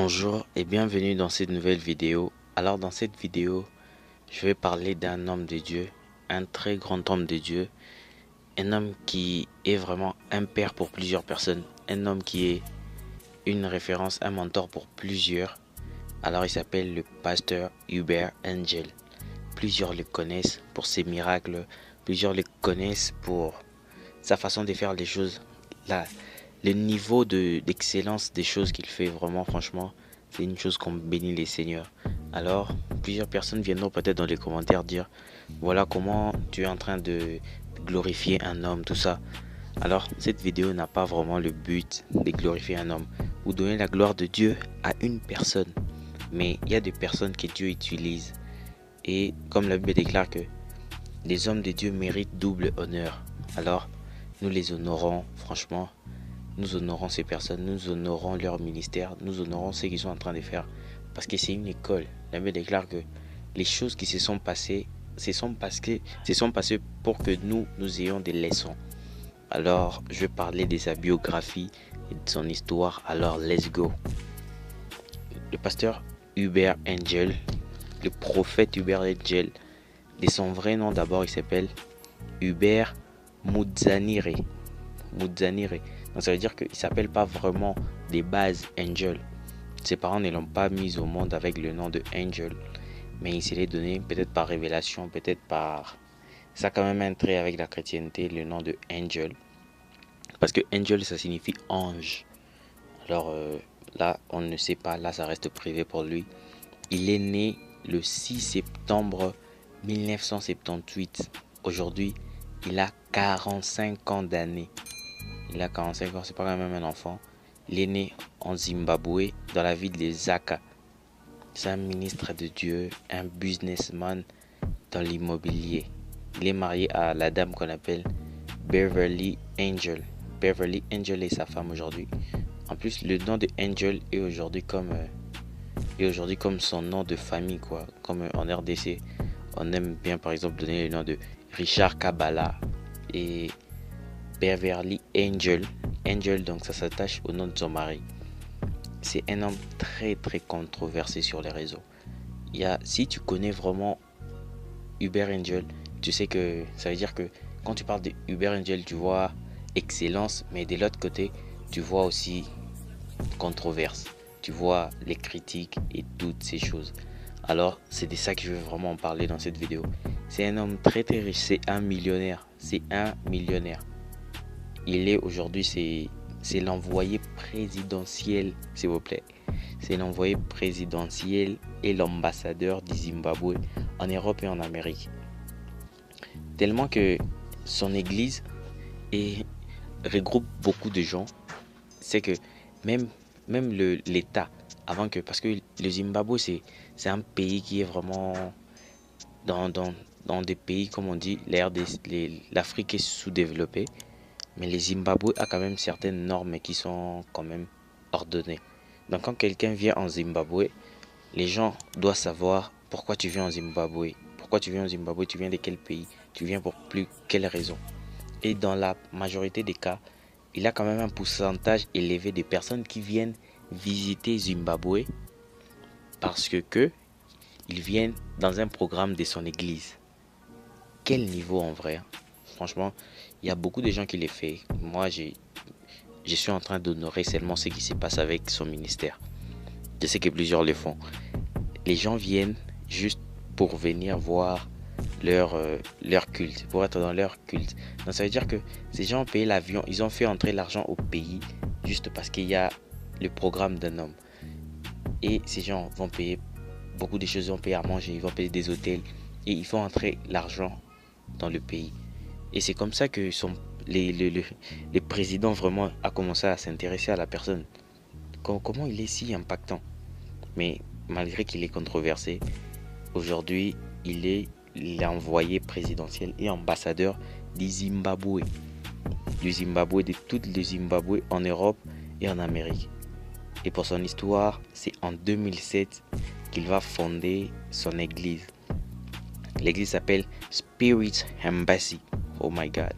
Bonjour et bienvenue dans cette nouvelle vidéo. Alors dans cette vidéo, je vais parler d'un homme de Dieu, un très grand homme de Dieu, un homme qui est vraiment un père pour plusieurs personnes, un homme qui est une référence, un mentor pour plusieurs. Alors il s'appelle le pasteur Hubert Angel. Plusieurs le connaissent pour ses miracles, plusieurs le connaissent pour sa façon de faire les choses. Le niveau d'excellence des choses qu'il fait, vraiment, franchement, c'est une chose qu'on bénit les seigneurs. Alors, plusieurs personnes viendront peut-être dans les commentaires dire, voilà comment tu es en train de glorifier un homme, tout ça. Alors, cette vidéo n'a pas vraiment le but de glorifier un homme ou donner la gloire de Dieu à une personne. Mais il y a des personnes que Dieu utilise. Et comme la Bible déclare que les hommes de Dieu méritent double honneur. Alors, nous les honorons, franchement. Nous honorons ces personnes, nous honorons leur ministère, nous honorons ce qu'ils sont en train de faire. Parce que c'est une école. La Bible déclare que les choses qui se sont passées, se sont passées pour que nous ayons des leçons. Alors, je vais parler de sa biographie et de son histoire. Alors, let's go. Le pasteur Hubert Angel, le prophète Hubert Angel, de son vrai nom d'abord, il s'appelle Hubert Mudzanire. Mudzanire. Donc ça veut dire qu'il ne s'appelle pas vraiment des bases Angel. Ses parents ne l'ont pas mis au monde avec le nom de Angel. Mais il s'est les donné peut-être par révélation, peut-être par... Ça a quand même un trait avec la chrétienté, le nom de Angel. Parce que Angel, ça signifie ange. Alors là, on ne sait pas. Là, ça reste privé pour lui. Il est né le 6 septembre 1978. Aujourd'hui, il a 45 ans d'années. Il a 45 ans, c'est pas quand même un enfant. Il est né en Zimbabwe, dans la ville de Zaka. C'est un ministre de Dieu, un businessman dans l'immobilier. Il est marié à la dame qu'on appelle Beverly Angel. Beverly Angel est sa femme aujourd'hui. En plus, le nom de Angel est aujourd'hui comme son nom de famille, quoi. Comme en RDC, on aime bien par exemple donner le nom de Richard Kabbalah et Beverly Angel. Angel, donc ça s'attache au nom de son mari. C'est un homme très très controversé sur les réseaux. Si tu connais vraiment Hubert Angel, tu sais que ça veut dire que quand tu parles de Hubert Angel, tu vois excellence, mais de l'autre côté, tu vois aussi controverse. Tu vois les critiques et toutes ces choses. Alors, c'est de ça que je veux vraiment en parler dans cette vidéo. C'est un homme très très riche, c'est un millionnaire. C'est un millionnaire. Il est aujourd'hui, c'est l'envoyé présidentiel, s'il vous plaît. C'est l'envoyé présidentiel et l'ambassadeur du Zimbabwe en Europe et en Amérique. Tellement que son église regroupe beaucoup de gens. C'est que même l'État, parce que le Zimbabwe, c'est un pays qui est vraiment dans des pays, comme on dit, l'Afrique est sous-développée. Mais le Zimbabwe a quand même certaines normes qui sont quand même ordonnées. Donc quand quelqu'un vient en Zimbabwe, les gens doivent savoir pourquoi tu viens en Zimbabwe. Pourquoi tu viens en Zimbabwe, tu viens de quel pays, tu viens pour quelle raison. Et dans la majorité des cas, il a quand même un pourcentage élevé de personnes qui viennent visiter Zimbabwe parce que ils viennent dans un programme de son église. Quel niveau en vrai, hein? Franchement, il y a beaucoup de gens qui le font. Moi, je suis en train d'honorer seulement ce qui se passe avec son ministère. Je sais que plusieurs le font. Les gens viennent juste pour venir voir leur culte, pour être dans leur culte. Donc ça veut dire que ces gens ont payé l'avion, ils ont fait entrer l'argent au pays juste parce qu'il y a le programme d'un homme. Et ces gens vont payer beaucoup de choses, ils vont payer à manger, ils vont payer des hôtels et ils font entrer l'argent dans le pays. Et c'est comme ça que les présidents vraiment a commencé à s'intéresser à la personne. Comment il est si impactant. Mais malgré qu'il est controversé, aujourd'hui, il est l'envoyé présidentiel et ambassadeur du Zimbabwe. De tout le Zimbabwe en Europe et en Amérique. Et pour son histoire, c'est en 2007 qu'il va fonder son église. L'église s'appelle Spirit Embassy. Oh my God.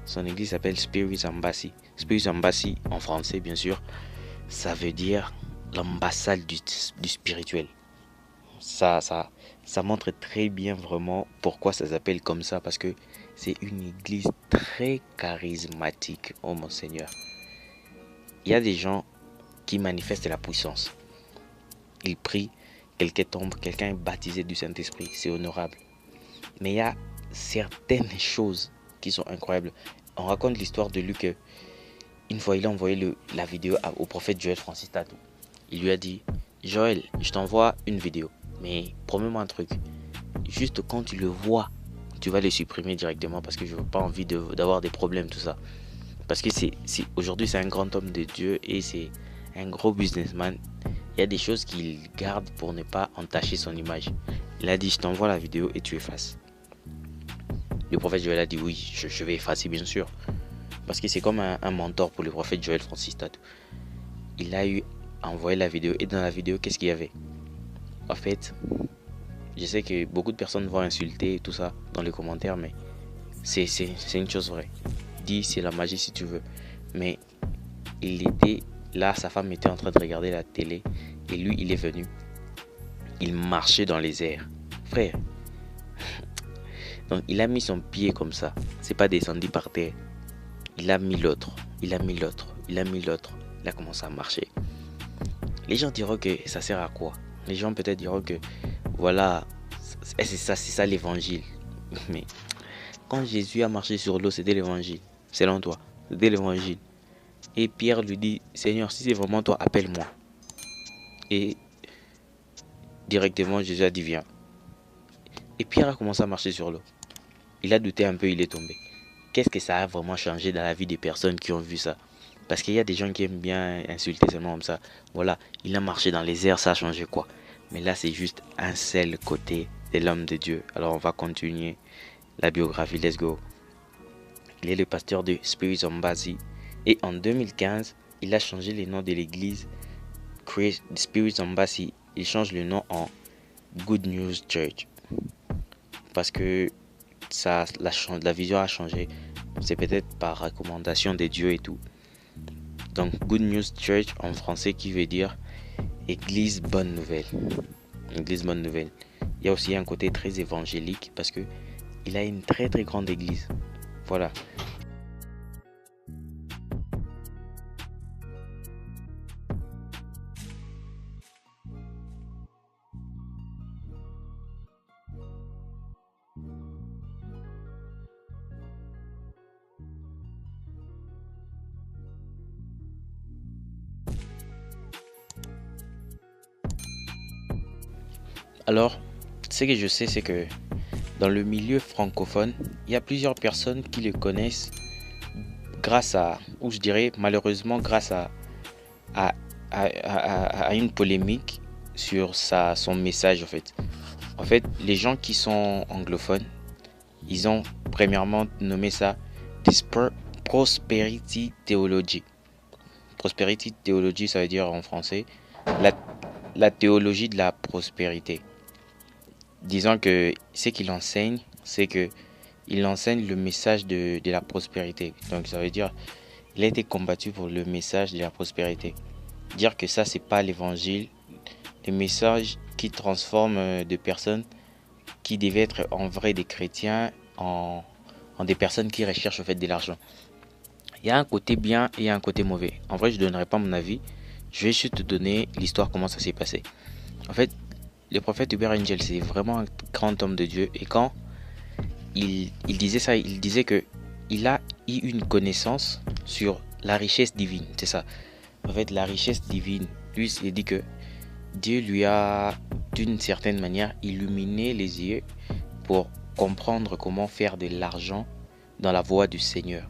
Son église s'appelle Spirit Embassy. Spirit Embassy, en français bien sûr, ça veut dire l'ambassade du spirituel. Ça montre très bien vraiment pourquoi ça s'appelle comme ça, parce que c'est une église très charismatique. Oh mon Seigneur. Il y a des gens qui manifestent la puissance. Ils prient, quelqu'un tombe, quelqu'un est baptisé du Saint-Esprit, c'est honorable. Mais il y a certaines choses qui sont incroyables. On raconte l'histoire de Luc. Une fois, il a envoyé la vidéo au prophète Joël Francis Tatou. Il lui a dit, Joël, je t'envoie une vidéo, mais promets-moi un truc. Juste quand tu le vois, tu vas le supprimer directement parce que je n'ai pas envie d'avoir des problèmes, tout ça. Parce que aujourd'hui, c'est un grand homme de Dieu et c'est un gros businessman. Il y a des choses qu'il garde pour ne pas entacher son image. Il a dit, je t'envoie la vidéo et tu effaces. Le prophète Joël a dit, oui, je vais effacer bien sûr. Parce que c'est comme un mentor pour le prophète Joël Francis Tatou. Il a envoyé la vidéo et dans la vidéo, qu'est-ce qu'il y avait? En fait, je sais que beaucoup de personnes vont insulter tout ça dans les commentaires, mais c'est une chose vraie. Dis, c'est la magie si tu veux. Mais il était là, sa femme était en train de regarder la télé et lui, il est venu. Il marchait dans les airs. Frère. Donc, il a mis son pied comme ça. C'est pas descendu par terre. Il a mis l'autre. Il a mis l'autre. Il a mis l'autre. Il a commencé à marcher. Les gens diront que ça sert à quoi? Les gens peut-être diront que voilà, c'est ça l'évangile. Mais quand Jésus a marché sur l'eau, c'était l'évangile. Selon toi, c'était l'évangile. Et Pierre lui dit, Seigneur, si c'est vraiment toi, appelle-moi. Et directement, Jésus a dit, viens. Et Pierre a commencé à marcher sur l'eau. Il a douté un peu, il est tombé. Qu'est-ce que ça a vraiment changé dans la vie des personnes qui ont vu ça? Parce qu'il y a des gens qui aiment bien insulter seulement comme ça. Voilà, il a marché dans les airs, ça a changé quoi? Mais là, c'est juste un seul côté de l'homme de Dieu. Alors, on va continuer la biographie. Let's go. Il est le pasteur de Spirit Embassy. Et en 2015, il a changé le nom de l'église Spirit Embassy. Il change le nom en Good News Church. Parce que la vision a changé. C'est peut-être par recommandation de Dieu et tout. Donc Good News Church en français qui veut dire Église Bonne Nouvelle. Église Bonne Nouvelle. Il y a aussi un côté très évangélique parce que il a une très très grande église. Voilà. Alors, ce que je sais, c'est que dans le milieu francophone, il y a plusieurs personnes qui le connaissent grâce à, ou je dirais malheureusement grâce à une polémique sur son message en fait. En fait, les gens qui sont anglophones, ils ont premièrement nommé ça Prosperity Theology. Prosperity Theology, ça veut dire en français la théologie de la prospérité. Disons que ce qu'il enseigne, c'est que il enseigne le message de la prospérité. Donc ça veut dire il a été combattu pour le message de la prospérité. Dire que ça c'est pas l'évangile, le message qui transforme des personnes qui devaient être en vrai des chrétiens en des personnes qui recherchent au fait de l'argent. Il y a un côté bien et un côté mauvais. En vrai, je ne donnerai pas mon avis. Je vais juste te donner l'histoire, comment ça s'est passé. En fait, le prophète Hubert Angel, c'est vraiment un grand homme de Dieu. Et quand il disait ça, il disait que il a eu une connaissance sur la richesse divine. C'est ça. En fait, la richesse divine, lui, il dit que Dieu lui a, d'une certaine manière, illuminé les yeux pour comprendre comment faire de l'argent dans la voie du Seigneur.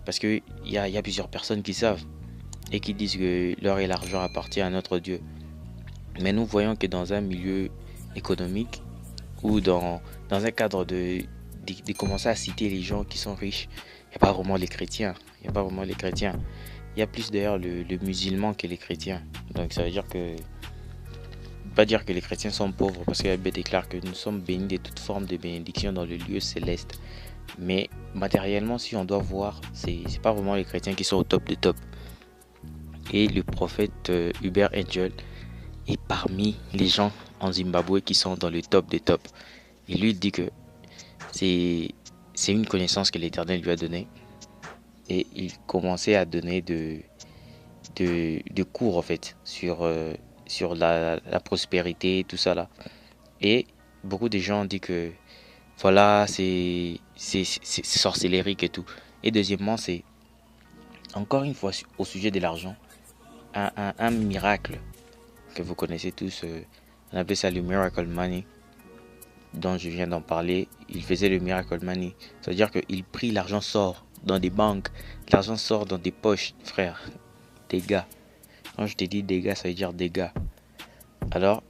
Parce qu'il y a plusieurs personnes qui savent et qui disent que l'or et l'argent appartiennent à notre Dieu. Mais nous voyons que dans un milieu économique ou dans un cadre de commencer à citer les gens qui sont riches, il n'y a pas vraiment les chrétiens. Il n'y a pas vraiment les chrétiens. Il y a plus d'ailleurs le musulman que les chrétiens. Donc ça veut dire que pas dire que les chrétiens sont pauvres parce que la Bible déclare que nous sommes bénis de toute forme de bénédiction dans le lieu céleste. Mais matériellement, si on doit voir, c'est pas vraiment les chrétiens qui sont au top de top. Et le prophète Hubert Angel est parmi les gens en Zimbabwe qui sont dans le top des tops. Et lui il dit que c'est une connaissance que l'Éternel lui a donnée. Et il commençait à donner de cours en fait sur la prospérité, tout ça là. Et beaucoup de gens ont dit que voilà, c'est sorcellérique et tout. Et deuxièmement, c'est encore une fois au sujet de l'argent, un miracle que vous connaissez tous, on appelait ça le Miracle Money, dont je viens d'en parler. Il faisait le Miracle Money, c'est-à-dire qu'il prie, l'argent sort dans des banques, l'argent sort dans des poches, frère, des gars. Quand je te dis des gars, ça veut dire des gars. Alors,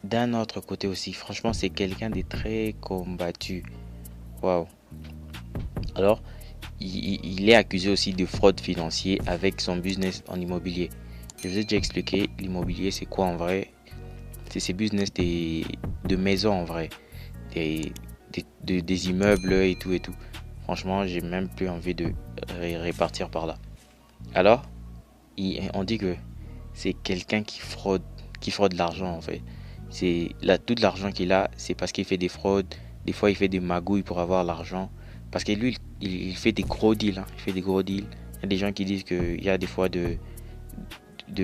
d'un autre côté aussi, franchement, c'est quelqu'un de très combattu. Waouh. Alors, il est accusé aussi de fraude financière avec son business en immobilier. Je vous ai déjà expliqué, l'immobilier, c'est quoi en vrai? C'est ces business de maisons en vrai. Des immeubles et tout et tout. Franchement, j'ai même plus envie de répartir par là. Alors, on dit que c'est quelqu'un qui fraude l'argent en fait. C'est là tout l'argent qu'il a, c'est parce qu'il fait des fraudes. Des fois, il fait des magouilles pour avoir l'argent. Parce que lui, il fait des gros deals. Hein. Il fait des gros deals. Il y a des gens qui disent qu'il y a des fois de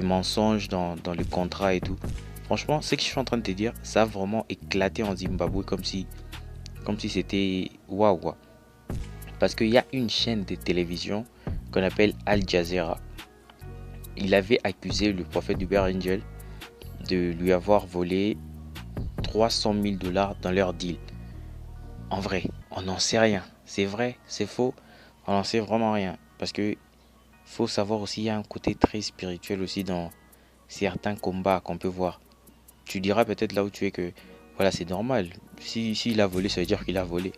mensonges dans le contrat et tout. Franchement, ce que je suis en train de te dire, ça a vraiment éclaté en Zimbabwe comme si c'était waouh. Parce qu'il y a une chaîne de télévision qu'on appelle Al Jazeera. Il avait accusé le prophète Hubert Angel de lui avoir volé 300 000 dollars dans leur deal. En vrai, on n'en sait rien. C'est vrai, c'est faux, on n'en sait vraiment rien. Parce que faut savoir aussi, il y a un côté très spirituel aussi dans certains combats qu'on peut voir. Tu diras peut-être là où tu es que voilà, c'est normal. S'il a volé, ça veut dire qu'il a volé.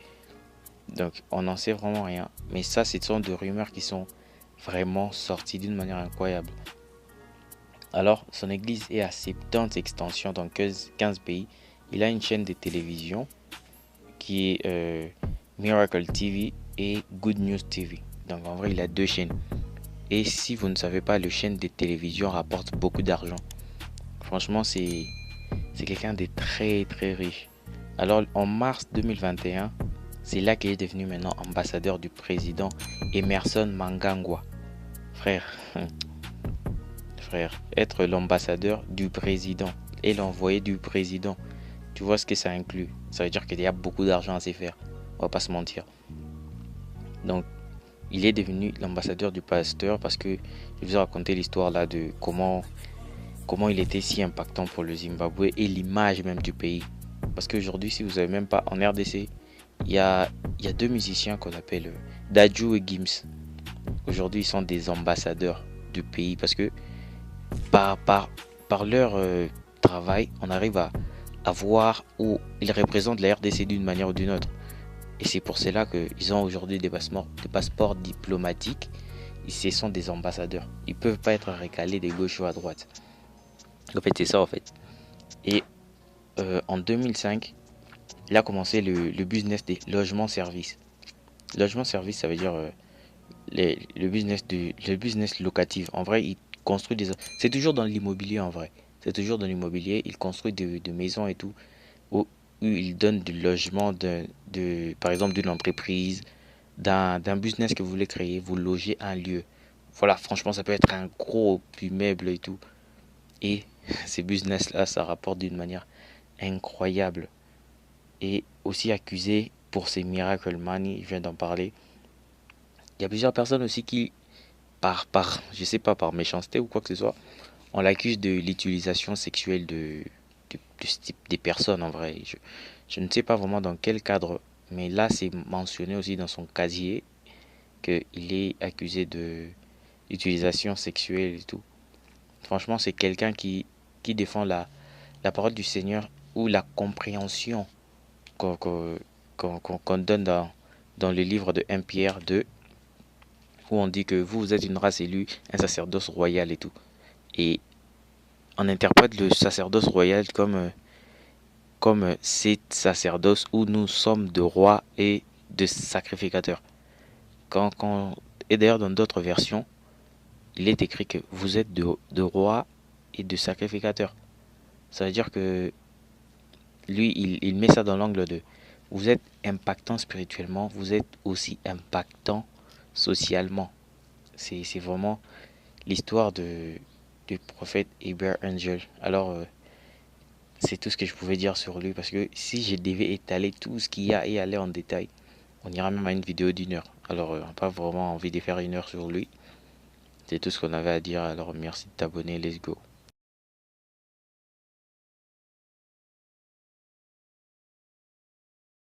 Donc on n'en sait vraiment rien. Mais ça, ce sont des rumeurs qui sont vraiment sorties d'une manière incroyable. Alors, son église est à 70 extensions dans 15 pays. Il a une chaîne de télévision qui est Miracle TV et Good News TV. Donc en vrai, il a deux chaînes. Et si vous ne savez pas, le chaîne de télévision rapporte beaucoup d'argent. Franchement, c'est quelqu'un de très très riche. Alors en mars 2021, c'est là qu'il est devenu maintenant ambassadeur du président Emerson Mnangagwa. Frère, frère, être l'ambassadeur du président et l'envoyé du président, tu vois ce que ça inclut. Ça veut dire qu'il y a beaucoup d'argent à se faire. On va pas se mentir. Donc, il est devenu l'ambassadeur du pasteur parce que je vous ai raconté l'histoire là de comment il était si impactant pour le Zimbabwe et l'image même du pays. Parce qu'aujourd'hui, si vous savez même pas, en RDC, il y a deux musiciens qu'on appelle Dadju et Gims. Aujourd'hui, ils sont des ambassadeurs du pays parce que par leur travail, on arrive à voir où ils représentent la RDC d'une manière ou d'une autre. Et c'est pour cela qu'ils ont aujourd'hui des passeports diplomatiques. Et ce sont des ambassadeurs. Ils ne peuvent pas être recalés de gauche ou à droite. En fait, c'est ça en fait. Et en 2005, il a commencé le business des logements-services. Logement-service, ça veut dire le business locatif. En vrai, il construit des... C'est toujours dans l'immobilier en vrai. C'est toujours dans l'immobilier. Il construit de maisons et tout. Où il donne du logement, par exemple d'une entreprise, d'un business que vous voulez créer. Vous logez un lieu. Voilà, franchement, ça peut être un gros immeuble et tout. Et ces business-là, ça rapporte d'une manière incroyable. Et aussi accusé pour ces Miracle Money, je viens d'en parler. Il y a plusieurs personnes aussi qui, je sais pas, par méchanceté ou quoi que ce soit, on l'accuse de l'utilisation sexuelle de ce type des personnes en vrai. Je ne sais pas vraiment dans quel cadre, mais là c'est mentionné aussi dans son casier qu'il est accusé de d'utilisation sexuelle et tout. Franchement, c'est quelqu'un qui défend la parole du Seigneur ou la compréhension qu'on donne dans le livre de 1 Pierre 2 où on dit que vous êtes une race élue, un sacerdoce royal et tout. Et on interprète le sacerdoce royal comme cet sacerdoce où nous sommes de rois et de sacrificateurs. Et d'ailleurs dans d'autres versions, il est écrit que vous êtes de rois et de sacrificateurs. Ça veut dire que lui, il met ça dans l'angle de vous êtes impactant spirituellement, vous êtes aussi impactant socialement. C'est vraiment l'histoire du prophète Heber Angel. Alors, c'est tout ce que je pouvais dire sur lui parce que si je devais étaler tout ce qu'il y a et aller en détail, on ira même à une vidéo d'1 heure. Alors, on n'a pas vraiment envie de faire 1 heure sur lui. C'est tout ce qu'on avait à dire. Alors, merci de t'abonner. Let's go.